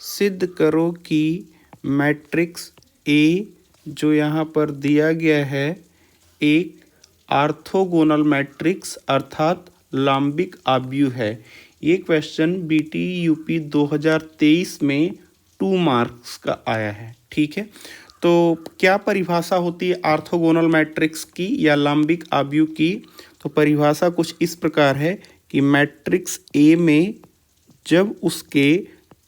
सिद्ध करो कि मैट्रिक्स ए जो यहाँ पर दिया गया है एक ऑर्थोगोनल मैट्रिक्स अर्थात लाम्बिक आव्यूह है। ये क्वेश्चन बीटी यूपी 2023 में 2 मार्क्स का आया है। ठीक है, तो क्या परिभाषा होती है ऑर्थोगोनल मैट्रिक्स की या लाम्बिक आव्यूह की? तो परिभाषा कुछ इस प्रकार है कि मैट्रिक्स ए में जब उसके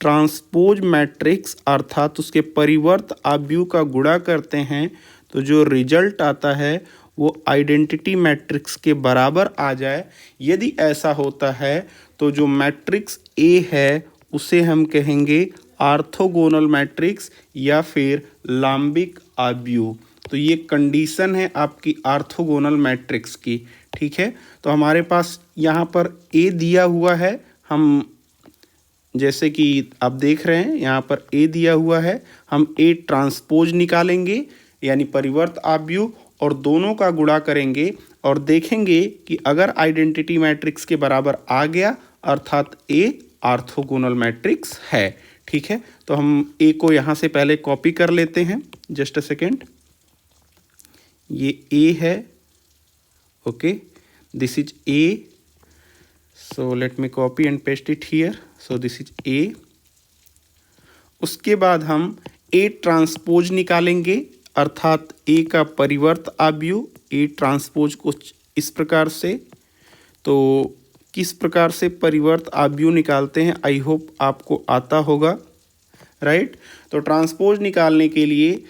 ट्रांसपोज मैट्रिक्स अर्थात उसके परिवर्त आव्यूह का गुणा करते हैं तो जो रिजल्ट आता है वो आइडेंटिटी मैट्रिक्स के बराबर आ जाए। यदि ऐसा होता है तो जो मैट्रिक्स ए है उसे हम कहेंगे ऑर्थोगोनल मैट्रिक्स या फिर लाम्बिक आव्यूह। तो ये कंडीशन है आपकी ऑर्थोगोनल मैट्रिक्स की। ठीक है, तो हमारे पास यहाँ पर ए दिया हुआ है, हम जैसे कि आप देख रहे हैं यहाँ पर ए दिया हुआ है, हम ए ट्रांसपोज निकालेंगे यानी परिवर्त आव्यूह और दोनों का गुणा करेंगे और देखेंगे कि अगर आइडेंटिटी मैट्रिक्स के बराबर आ गया अर्थात ए ऑर्थोगोनल मैट्रिक्स है। ठीक है, तो हम ए को यहाँ से पहले कॉपी कर लेते हैं। जस्ट अ सेकेंड, ये ए है। Okay, this is A, so let me copy and paste it here. So this is ए। उसके बाद हम ए ट्रांसपोज निकालेंगे अर्थात ए का परिवर्त आव्यूह ए ट्रांसपोज कुछ इस प्रकार से। तो किस प्रकार से परिवर्त आव्यूह निकालते हैं आई होप आपको आता होगा, राइट। तो ट्रांसपोज निकालने के लिए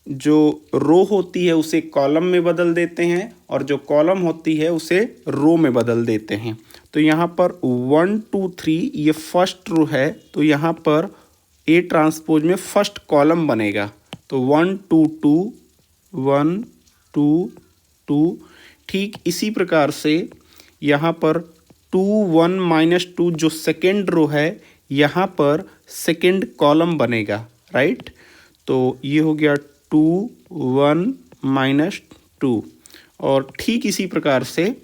जो रो होती है उसे कॉलम में बदल देते हैं और जो कॉलम होती है उसे रो में बदल देते हैं। तो यहाँ पर 1 2 3 ये फर्स्ट रो है, तो यहाँ पर ए ट्रांसपोज में फर्स्ट कॉलम बनेगा। तो 1 2 2 1 2 2। ठीक इसी प्रकार से यहाँ पर 2 1 -2 जो सेकेंड रो है यहाँ पर सेकेंड कॉलम बनेगा, राइट। तो ये हो गया 2 1 -2। और ठीक इसी प्रकार से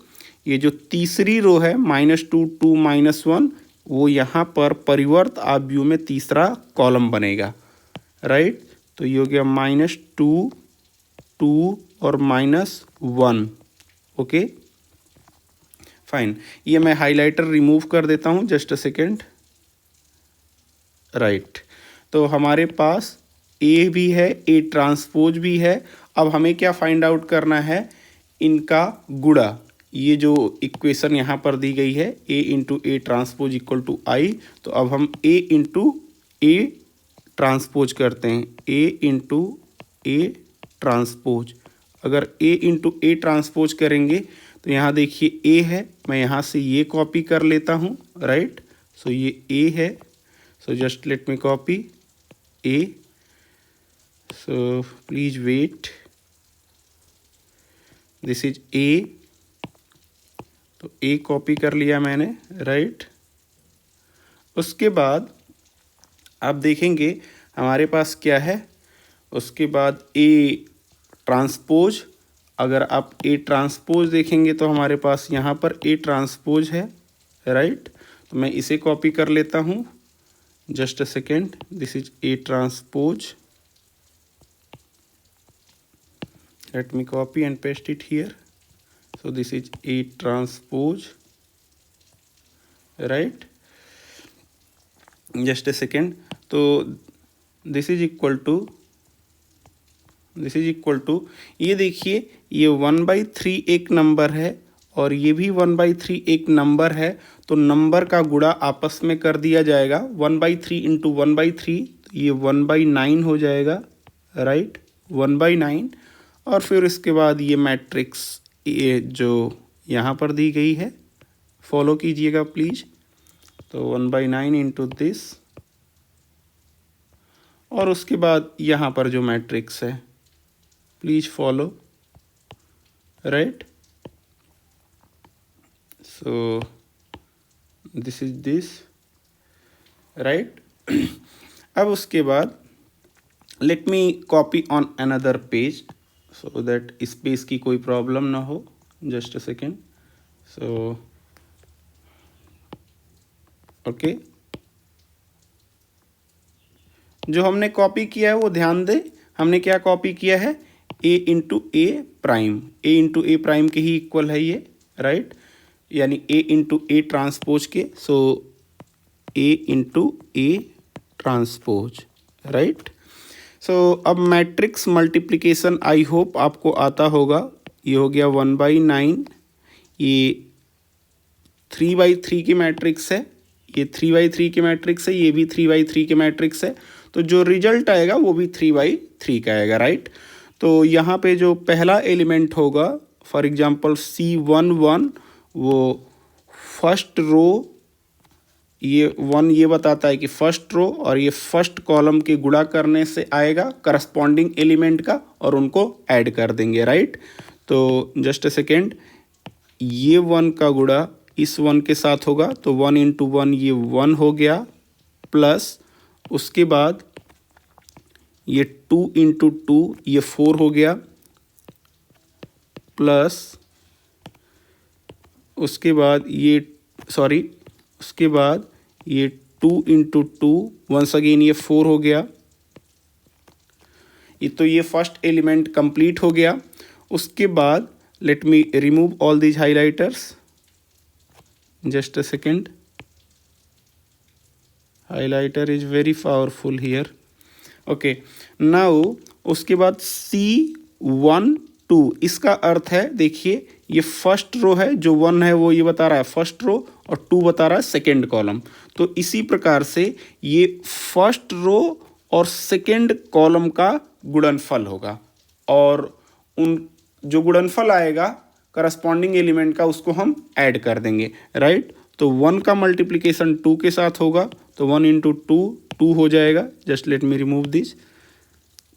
ये जो तीसरी रो है -2 2 -1 वो यहाँ पर परिवर्त आव्यूह में तीसरा कॉलम बनेगा, राइट। तो ये हो गया -2 2 और -1। ओके फाइन, ये मैं हाइलाइटर रिमूव कर देता हूँ, जस्ट अ सेकेंड, राइट। तो हमारे पास ए भी है, ए ट्रांसपोज भी है। अब हमें क्या फाइंड आउट करना है, इनका गुणा। ये जो इक्वेशन यहाँ पर दी गई है A into A transpose equal to I, तो अब हम ए इंटू ए ट्रांसपोज करते हैं, ए इंटू ए ट्रांसपोज। अगर ए इंटू ए ट्रांसपोज करेंगे तो यहाँ देखिए ए है, मैं यहाँ से ये कॉपी कर लेता हूँ, राइट। सो ये ए है, so just let me copy A. So please wait, this is A. तो ए कॉपी कर लिया मैंने, राइट। उसके बाद आप देखेंगे हमारे पास क्या है, उसके बाद ए ट्रांसपोज। अगर आप ए ट्रांसपोज देखेंगे तो हमारे पास यहाँ पर ए ट्रांसपोज है, राइट। तो मैं इसे कॉपी कर लेता हूँ, just a second, this is A transpose. Late me copy and paste it here. So this is A transpose, right? Just a second. तो this is equal to ये देखिए ये 1/3 एक नंबर है और ये भी 1/3 एक नंबर है। तो नंबर का गुणा आपस में कर दिया जाएगा, 1/3 इंटू 1/3 ये 1/9 हो जाएगा, राइट, 1/9। और फिर इसके बाद ये मैट्रिक्स ये जो यहाँ पर दी गई है फॉलो कीजिएगा प्लीज। तो 1/9 इंटू दिस और उसके बाद यहाँ पर जो मैट्रिक्स है please follow, right. So this is this, right. अब उसके बाद late me copy on another page so that space की कोई प्रॉब्लम ना हो, just a second. So okay, जो हमने कॉपी किया है वो ध्यान दें, हमने क्या कॉपी किया है, A into A prime, A into A prime के ही इक्वल है ये, राइट, यानी ए इंटू ए ट्रांसपोज के, सो ए इंटू ए ट्रांसपोज, राइट। सो अब मैट्रिक्स मल्टीप्लिकेशन आई होप आपको आता होगा। ये हो गया 1/9, ये 3/3 की मैट्रिक्स है, ये 3/3 की मैट्रिक्स है, ये भी 3/3 की मैट्रिक्स है, तो जो रिजल्ट आएगा वो भी 3/3 का आएगा, राइट। तो यहाँ पे जो पहला एलिमेंट होगा, फॉर एग्जांपल C11, वो फर्स्ट रो, ये 1 ये बताता है कि फर्स्ट रो और ये फर्स्ट कॉलम के गुणा करने से आएगा करस्पॉन्डिंग एलिमेंट का, और उनको ऐड कर देंगे, राइट। तो जस्ट अ सेकेंड, ये 1 का गुणा इस 1 के साथ होगा, तो 1 इंटू 1 ये 1 हो गया, प्लस उसके बाद ये 2 इंटू 2 ये 4 हो गया, प्लस उसके बाद ये उसके बाद ये 2 इंटू 2 वंस अगेन ये 4 हो गया। ये तो ये फर्स्ट एलिमेंट कंप्लीट हो गया। उसके बाद late me remove all these highlighters, just a second, highlighter is very powerful here, okay, now उसके बाद C12, इसका अर्थ है, देखिए ये फर्स्ट रो है, जो 1 है वो ये बता रहा है फर्स्ट रो और 2 बता रहा है सेकेंड कॉलम। तो इसी प्रकार से ये फर्स्ट रो और सेकेंड कॉलम का गुणनफल होगा, और उन जो गुणनफल आएगा करस्पॉन्डिंग एलिमेंट का उसको हम ऐड कर देंगे, राइट। तो 1 का मल्टीप्लिकेशन 2 के साथ होगा, तो 1 इंटू 2 2 हो जाएगा, just let me remove this,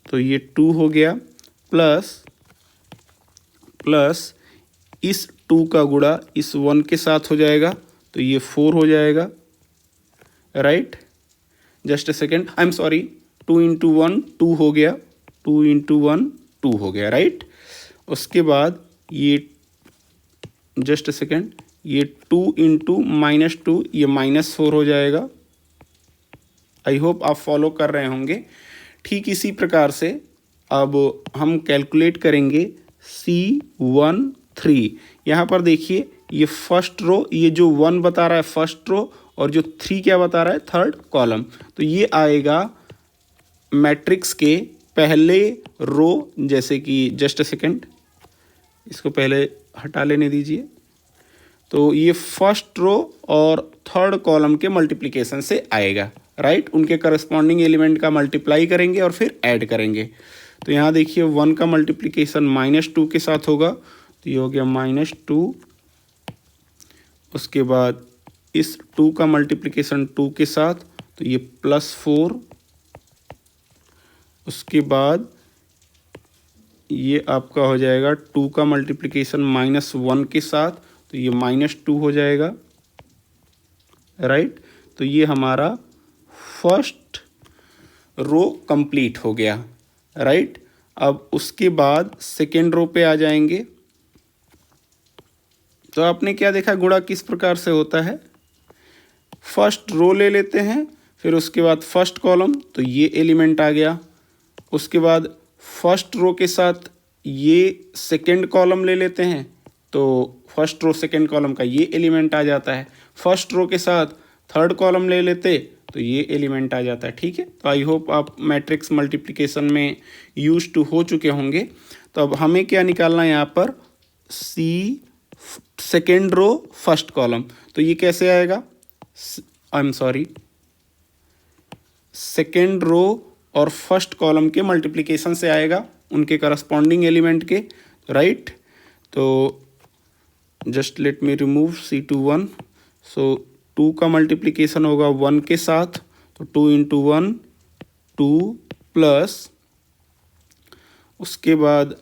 तो ये 2 हो गया, प्लस इस 2 का गुणा इस 1 के साथ हो जाएगा, तो ये 4 हो जाएगा, right. Just a second, I am sorry, 2 into 1 2 हो गया, 2 इंटू 1 2 हो गया, राइट। उसके बाद ये जस्ट अ सेकेंड, ये 2 इंटू -2 ये -4 हो जाएगा। आई होप आप फॉलो कर रहे होंगे। ठीक इसी प्रकार से अब हम कैलकुलेट करेंगे C13। यहाँ पर देखिए ये फर्स्ट रो, ये जो 1 बता रहा है फर्स्ट रो और जो 3 क्या बता रहा है थर्ड कॉलम, तो ये आएगा मैट्रिक्स के पहले रो, जैसे कि जस्ट अ सेकेंड, इसको पहले हटा लेने दीजिए। तो ये फर्स्ट रो और थर्ड कॉलम के मल्टीप्लिकेशन से आएगा, राइट। उनके करस्पॉन्डिंग एलिमेंट का मल्टीप्लाई करेंगे और फिर ऐड करेंगे। तो यहाँ देखिए 1 का मल्टीप्लिकेशन -2 के साथ होगा, तो ये हो गया -2। उसके बाद इस 2 का मल्टीप्लिकेशन 2 के साथ, तो ये +4। उसके बाद ये आपका हो जाएगा 2 का मल्टीप्लिकेशन -1 के साथ, तो ये -2 हो जाएगा, राइट। तो ये हमारा फर्स्ट रो कंप्लीट हो गया, राइट। अब उसके बाद सेकेंड रो पे आ जाएंगे। तो आपने क्या देखा, गुणा किस प्रकार से होता है, फर्स्ट रो ले लेते हैं, फिर उसके बाद फर्स्ट कॉलम, तो ये एलिमेंट आ गया। उसके बाद फर्स्ट रो के साथ ये सेकेंड कॉलम ले लेते हैं, तो फर्स्ट रो सेकेंड कॉलम का ये एलिमेंट आ जाता है। फर्स्ट रो के साथ थर्ड कॉलम ले लेते तो ये एलिमेंट आ जाता है, ठीक है। तो आई होप आप मैट्रिक्स मल्टीप्लिकेशन में यूज टू हो चुके होंगे। तो अब हमें क्या निकालना है यहाँ पर, C second row first column, तो ये कैसे आएगा, I am sorry, second row और फर्स्ट कॉलम के मल्टीप्लिकेशन से आएगा, उनके करस्पॉन्डिंग एलिमेंट के, राइट। तो just let me remove C21। सो 2 का मल्टीप्लिकेशन होगा 1 के साथ, तो 2 इंटू 1 2, प्लस उसके बाद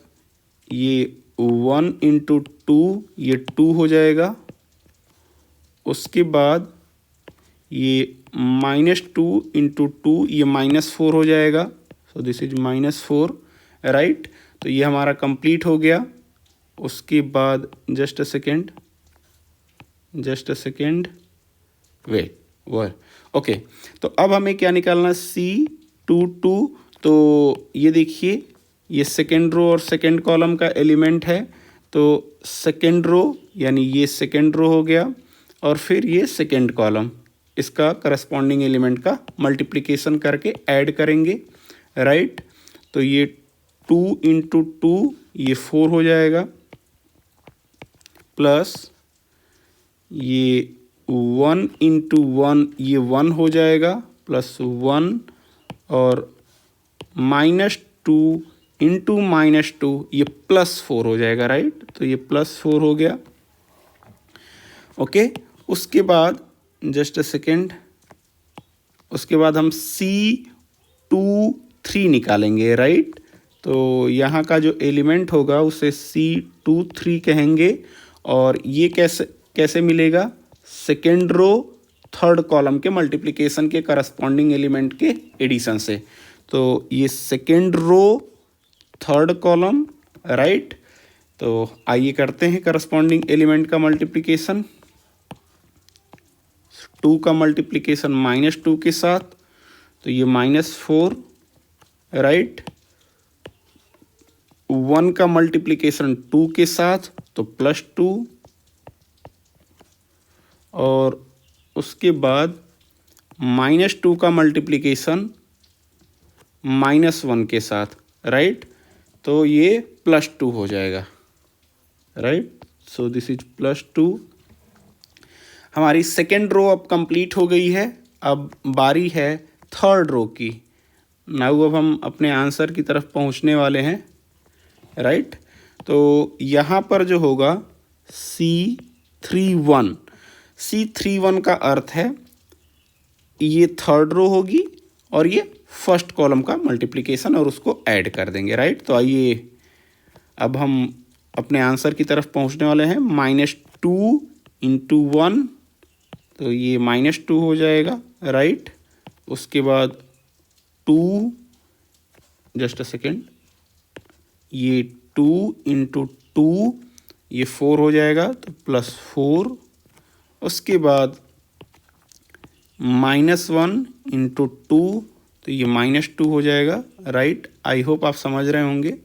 ये 1 इंटू 2 ये 2 हो जाएगा। उसके बाद ये -2 इंटू 2 ये -4 हो जाएगा, सो दिस इज -4, राइट। तो ये हमारा कंप्लीट हो गया। उसके बाद just a second wait, okay. तो अब हमें क्या निकालना है, 2 2। तो ये देखिए, ये सेकेंड रो और सेकेंड कॉलम का एलिमेंट है, तो सेकेंड रो यानी ये सेकेंड रो हो गया, और फिर ये सेकेंड कॉलम, इसका करस्पॉन्डिंग एलिमेंट का मल्टीप्लिकेशन करके ऐड करेंगे, राइट। तो ये 2 इंटू 2 ये 4 हो जाएगा, प्लस ये 1 इंटू 1 ये 1 हो जाएगा, प्लस 1, और -2 इंटू -2 ये +4 हो जाएगा, राइट। तो ये +4 हो गया, ओके। उसके बाद जस्ट अ सेकेंड, उसके बाद हम C23 निकालेंगे, राइट। तो यहाँ का जो एलिमेंट होगा उसे C23 कहेंगे, और ये कैसे मिलेगा, सेकेंड रो थर्ड कॉलम के मल्टीप्लिकेशन के करस्पॉन्डिंग एलिमेंट के एडिशन से। तो ये second row third column, right. तो आइए करते हैं करस्पॉन्डिंग एलिमेंट का मल्टीप्लिकेशन। 2 का मल्टीप्लिकेशन -2 के साथ, तो ये -4, राइट। 1 का मल्टीप्लिकेशन 2 के साथ, तो +2, और उसके बाद -2 का मल्टीप्लिकेशन -1 के साथ, राइट। तो ये +2 हो जाएगा, राइट। So this is +2। हमारी सेकेंड रो अब कंप्लीट हो गई है। अब बारी है थर्ड रो की। नाउ अब हम अपने आंसर की तरफ पहुंचने वाले हैं, राइट। तो यहाँ पर जो होगा C31, C31 का अर्थ है ये थर्ड रो होगी और ये फर्स्ट कॉलम का मल्टीप्लिकेशन, और उसको ऐड कर देंगे, राइट। तो आइए अब हम अपने आंसर की तरफ पहुंचने वाले हैं। -2 इंटू 1, तो ये -2 हो जाएगा, राइट। उसके बाद 2, जस्ट अ सेकेंड, ये 2 इंटू 2 ये 4 हो जाएगा, तो +4। उसके बाद -1 इंटू 2, तो ये -2 हो जाएगा, राइट। आई होप आप समझ रहे होंगे।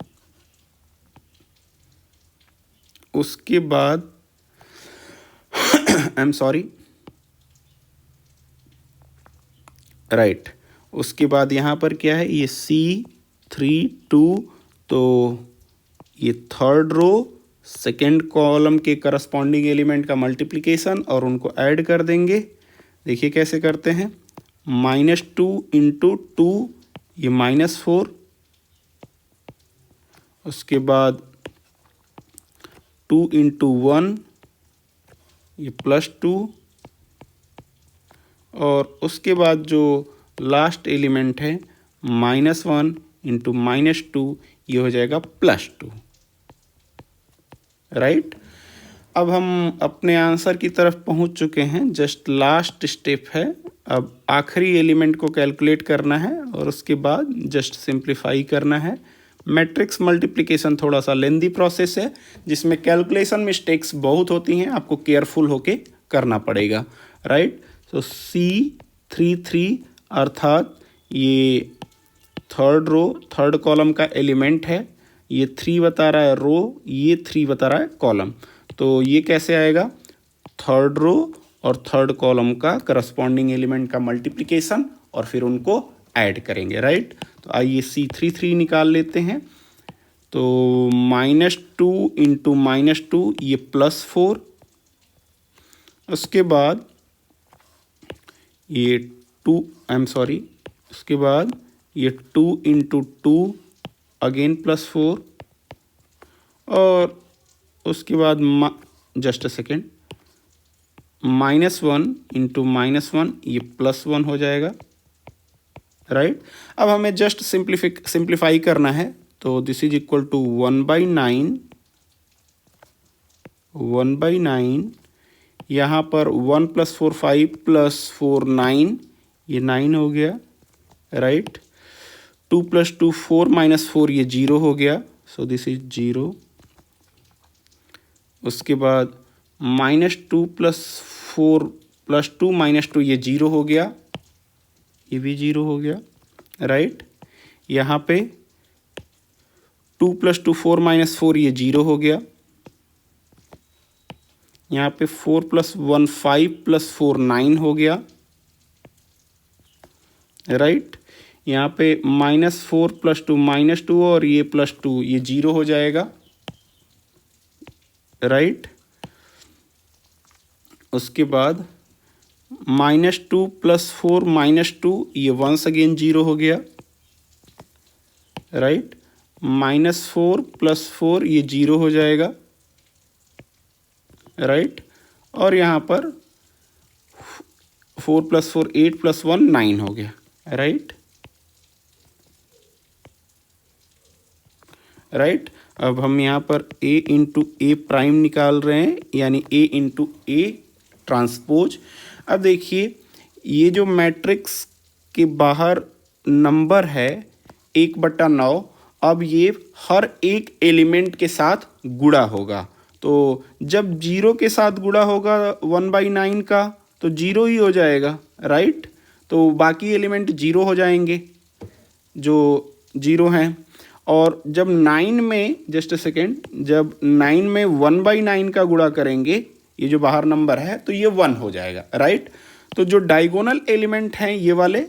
उसके बाद आई एम सॉरी, राइट। उसके बाद यहाँ पर क्या है, ये C32, तो ये थर्ड रो सेकेंड कॉलम के करस्पॉन्डिंग एलिमेंट का मल्टीप्लिकेशन और उनको ऐड कर देंगे। देखिए कैसे करते हैं, -2 इंटू 2 ये -4, उसके बाद 2 इंटू 1 ये +2, और उसके बाद जो लास्ट एलिमेंट है -1 इंटू -2 ये हो जाएगा +2, राइट। अब हम अपने आंसर की तरफ पहुंच चुके हैं। जस्ट लास्ट स्टेप है, अब आखिरी एलिमेंट को कैलकुलेट करना है और उसके बाद जस्ट सिंप्लीफाई करना है। मैट्रिक्स मल्टीप्लिकेशन थोड़ा सा लेंदी प्रोसेस है जिसमें कैलकुलेशन मिस्टेक्स बहुत होती हैं, आपको केयरफुल होके करना पड़ेगा, राइट। तो C33 अर्थात ये थर्ड रो थर्ड कॉलम का एलिमेंट है, ये 3 बता रहा है रो, ये 3 बता रहा है कॉलम। तो ये कैसे आएगा, थर्ड रो और थर्ड कॉलम का करस्पॉन्डिंग एलिमेंट का मल्टीप्लिकेशन और फिर उनको ऐड करेंगे, राइट। तो आइए C33 निकाल लेते हैं। तो -2 इंटू -2 ये +4, उसके बाद ये 2 आई एम सॉरी, उसके बाद ये 2 इंटू 2 अगेन +4, और उसके बाद जस्ट अ सेकेंड, -1 इंटू -1 ये +1 हो जाएगा, राइट। अब हमें जस्ट सिंप्लीफाई करना है। तो दिस इज इक्वल टू 1/9, 1/9, यहाँ पर 1 + 4 5 + 4 9, ये 9 हो गया, राइट। 2 + 2 4 - 4 ये 0 हो गया, सो दिस इज 0। उसके बाद -2 + 4 + 2 - 2 ये 0 हो गया, ये भी 0 हो गया, राइट। यहाँ पे 2 + 2 4 - 4 ये 0 हो गया। यहाँ पे 4 + 1 5 + 4 9 हो गया, राइट। यहाँ पे -4 + 2 -2 और ये +2 ये 0 हो जाएगा, राइट। उसके बाद -2 + 4 -2 ये वंस अगेन 0 हो गया, राइट। -4 + 4 ये 0 हो जाएगा, राइट। और यहाँ पर 4 + 4 8 + 1 9 हो गया, राइट, राइट। अब हम यहाँ पर A × A' निकाल रहे हैं, यानी A × A ट्रांसपोज। अब देखिए ये जो मैट्रिक्स के बाहर नंबर है 1/9, अब ये हर एक एलिमेंट के साथ गुणा होगा। तो जब 0 के साथ गुणा होगा 1/9 का तो 0 ही हो जाएगा, राइट। तो बाकी एलिमेंट 0 हो जाएंगे जो 0 हैं। और जब 9 में जस्ट अ सेकेंड, जब 9 में 1/9 का गुणा करेंगे, ये जो बाहर नंबर है तो ये 1 हो जाएगा, राइट। तो जो डायगोनल एलिमेंट हैं ये वाले,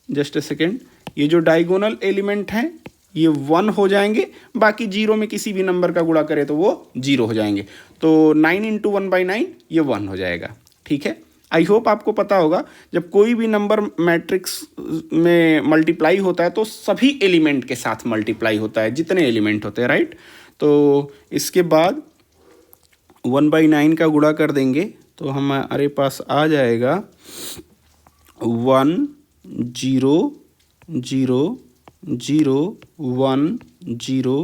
जस्ट अ सेकेंड, ये जो डायगोनल एलिमेंट हैं ये 1 हो जाएंगे, बाकी 0 में किसी भी नंबर का गुणा करें तो वो 0 हो जाएंगे। तो 9 × 1/9 ये 1 हो जाएगा, ठीक है। आई होप आपको पता होगा जब कोई भी नंबर मैट्रिक्स में मल्टीप्लाई होता है तो सभी एलिमेंट के साथ मल्टीप्लाई होता है, जितने एलिमेंट होते हैं, राइट। तो इसके बाद 1/9 का गुणा कर देंगे तो हमारे पास आ जाएगा 1 0 0 0 1 0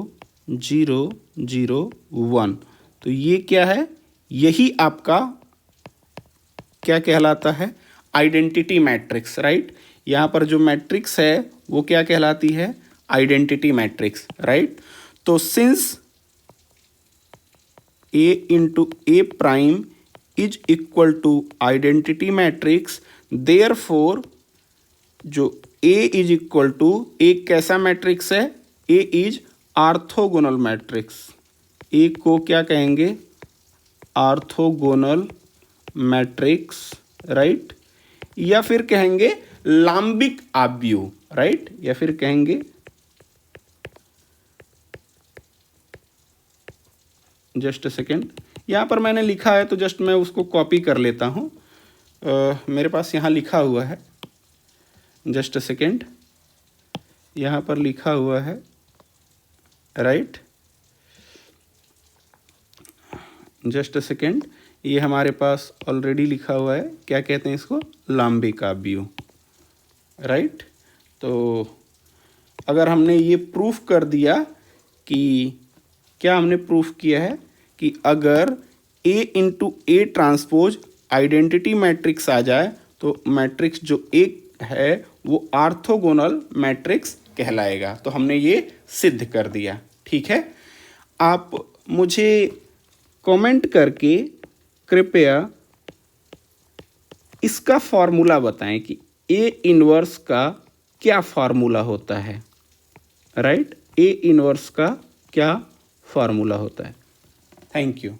0 0 1। तो ये क्या है, यही आपका क्या कहलाता है, आइडेंटिटी मैट्रिक्स, राइट। यहाँ पर जो मैट्रिक्स है वो क्या कहलाती है, आइडेंटिटी मैट्रिक्स, राइट। तो since A × A' is equal to identity matrix, therefore जो A इज इक्वल टू, एक कैसा मैट्रिक्स है, A is orthogonal matrix. A को क्या कहेंगे, ऑर्थोगोनल मैट्रिक्स, राइट। या फिर कहेंगे लाम्बिक आव्यूह, राइट। या फिर कहेंगे जस्ट अ सेकेंड, यहाँ पर मैंने लिखा है तो जस्ट मैं उसको कॉपी कर लेता हूँ। मेरे पास यहाँ लिखा हुआ है, जस्ट अ सेकेंड, यहाँ पर लिखा हुआ है, राइट। जस्ट अ सेकेंड, ये हमारे पास ऑलरेडी लिखा हुआ है, क्या कहते हैं इसको, लाम्बिक आव्यूह, राइट। तो अगर हमने ये प्रूफ कर दिया कि, क्या हमने प्रूफ किया है कि अगर A × A transpose identity matrix आ जाए तो मैट्रिक्स जो एक है वो ऑर्थोगोनल मैट्रिक्स कहलाएगा। तो हमने ये सिद्ध कर दिया, ठीक है। आप मुझे कमेंट करके कृपया इसका फॉर्मूला बताएं कि A इन्वर्स का क्या फार्मूला होता है, राइट। A इन्वर्स का क्या फार्मूला होता है। Thank you.